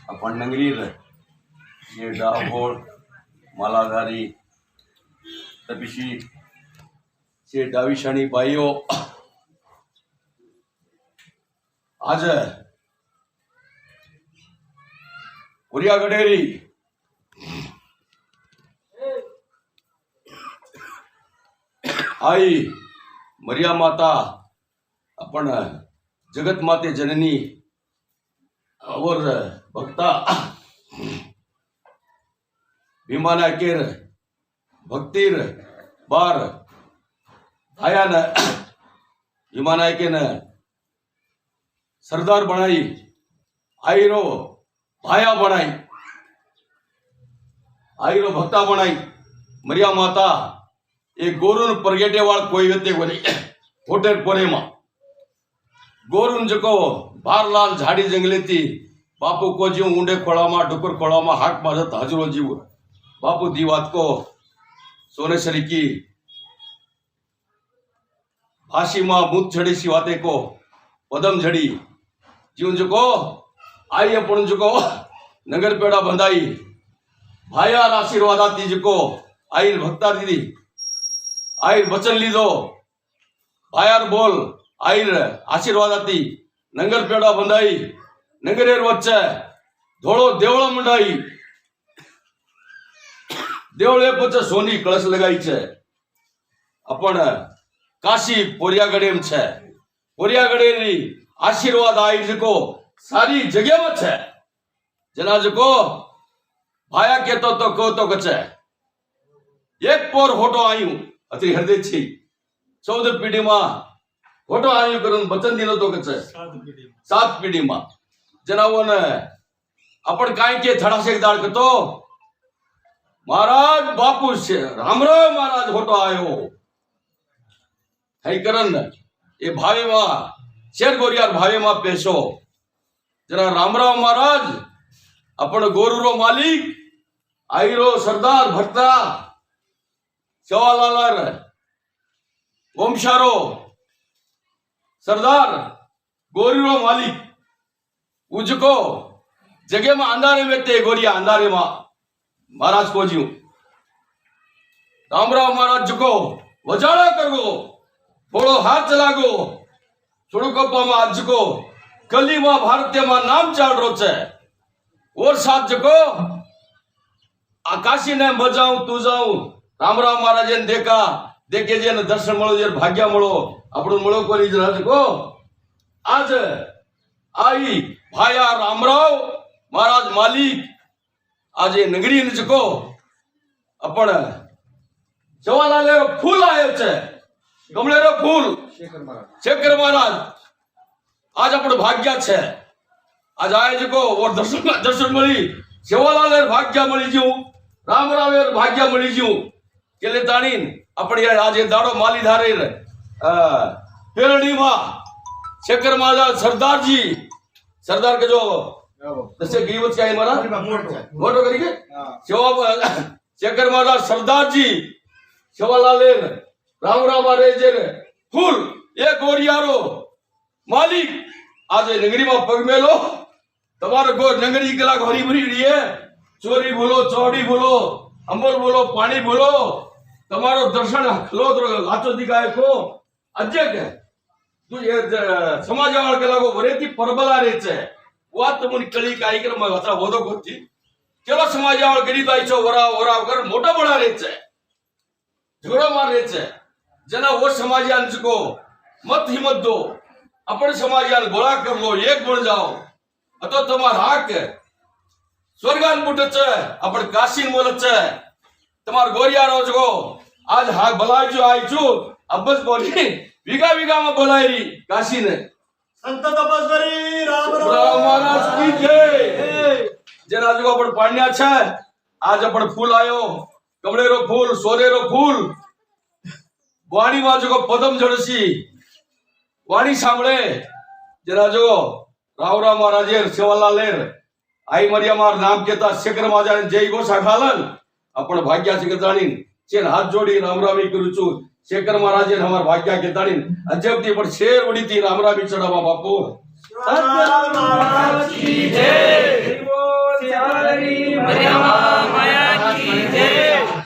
आपण नगरीर ये डाबोळ मालाधारी तपिशी से डाविशाणी बाईओ आज उरिया गडेरी आई मरिया माता आपण जगत माते जननी और भक्ता भीमानायकेर भक्तीर बार आयान भीमानायकेन सरदार बनाई आईरो भाया बनाई आईरो भक्ता बनाई मरिया माता एक गोरुन परगेटे वाल कोई होते कोनी होटेल कोने मा गोरुन जको बारलाल झाड़ी जंगले थी बापू को जीव ऊंडे खोड़ा मा डुकर खोड़ा मा हाक मारत हाजरो जीव बापू दी बात को सोनेश्वरी की फांसी मां मुत झड़ी सी वाते को पदम झड़ी जीवन जको आई अपन जको नगर पेड़ा बंधाई भायार आशीर्वाद आती जको आई भक्ता दीदी आई वचन लीधो भायार बोल आई आशीर्वाद आती नगर पेड़ा बंधाई नगरेर वच्चे धोळो देवळा मंडाई देवळे पछे सोनी कलश लगाई छे अपन काशी पोरियागढ़ेम छे पोरियागढ़ेरी आशीर्वाद आई जको सारी जगह में छे जना जको भाया केतो तो को तो कछे एक पोर होटो आयु अति हृदय छी 14 पीढ़ी मा होटो आयु करून बचन दिलो तो कछे 7 पीढ़ी मा जनावों ने अपन काय के थड़ासेदार कतो महाराज बापू से रामराव महाराज होटो आयो है करन ये भावे मा शेर गोरियार भावे मा पेशो जना रामराव महाराज अपन गोरुरो मालिक आईरो सरदार भट्टा सेवालालर वंशारो सरदार गोरुरो मालिक उजको जगह में अंधारे में ते गोरिया अंधारे में महाराज को जीव रामराव महाराज को वजाड़ा करो थोड़ो हाथ चलागो सुड़कोपा में आज को कली में भारतीय में नाम चाल रो छे और साथ जको आकाशी ने बजाऊं तू जाऊं रामराव महाराज ने देखा देखे जे ने दर्शन मळो जे भाग्य मळो आपणो मळो कोनी जको आज आई भाया रामराव महाराज मालिक आज नगरी जको अपन जवाहरलाल फूल आयो छे गमलेरो फूल शेखर महाराज आज अपन भाग्य छे आज आए जको और दर्शन मळी जवाहरलाल भाग्य मळी जू रामराव भाग्य मळी जू केले ताणीन अपन आज दाड़ो माली धारे पेरणी मा शेखर महाराज सरदार जी सरदार के जो दसे गिवत क्या है महाराज मोटो करिए शेखर महाराज सरदार जी सेवालाल रामराव महाराज फूल एक गोरियारो मालिक आज नगरी में पग मेलो तमारो गो नगरी कला हरी भरी रही है चोरी बोलो चौड़ी बोलो अंबल बोलो पानी बोलो तमारो दर्शन खलो लाचो दिखाए को अजय के तू ये समाजवाळ के लागो वरेती परबला रे छे वात मुनी कळी कार्यक्रम होता वदो गोती केलो समाजवाळ गरीब आईचो वराव कर मोटा बड़ा रे छे झगड़ो मार रे छे जना वो समाजयान को मत हिम्मत दो अपन समाजयान गोळा कर लो एक बन जाओ अतो तमार हाक स्वर्गान बुट छे अपन काशीन बोलत छे तमार गोरिया रोज को आज हाक भलाईजो आईचो अब्बस बोली विगा विगा में बोलाई काशी ने संत तपस्वी राम महाराज की जय जना जो अपन पाण्या छे आज अपन फूल आयो कमलेरो फूल सोरेरो फूल वाणी में जो पदम झड़सी वाणी सांभळे जना जो रावराव महाराज सेवालाल आई मरिया मार नाम केता शेखर महाराज जय गोसा खालन अपन भाग्या से जाणीन चेन हाथ जोड़ी रामरावी करू छु शेखर महाराज हमार भाग्या के ताड़ीन अजब थी पर शेर उड़ी थी रामरावी चढ़ावा बापू महाराज की जय। माया की जय.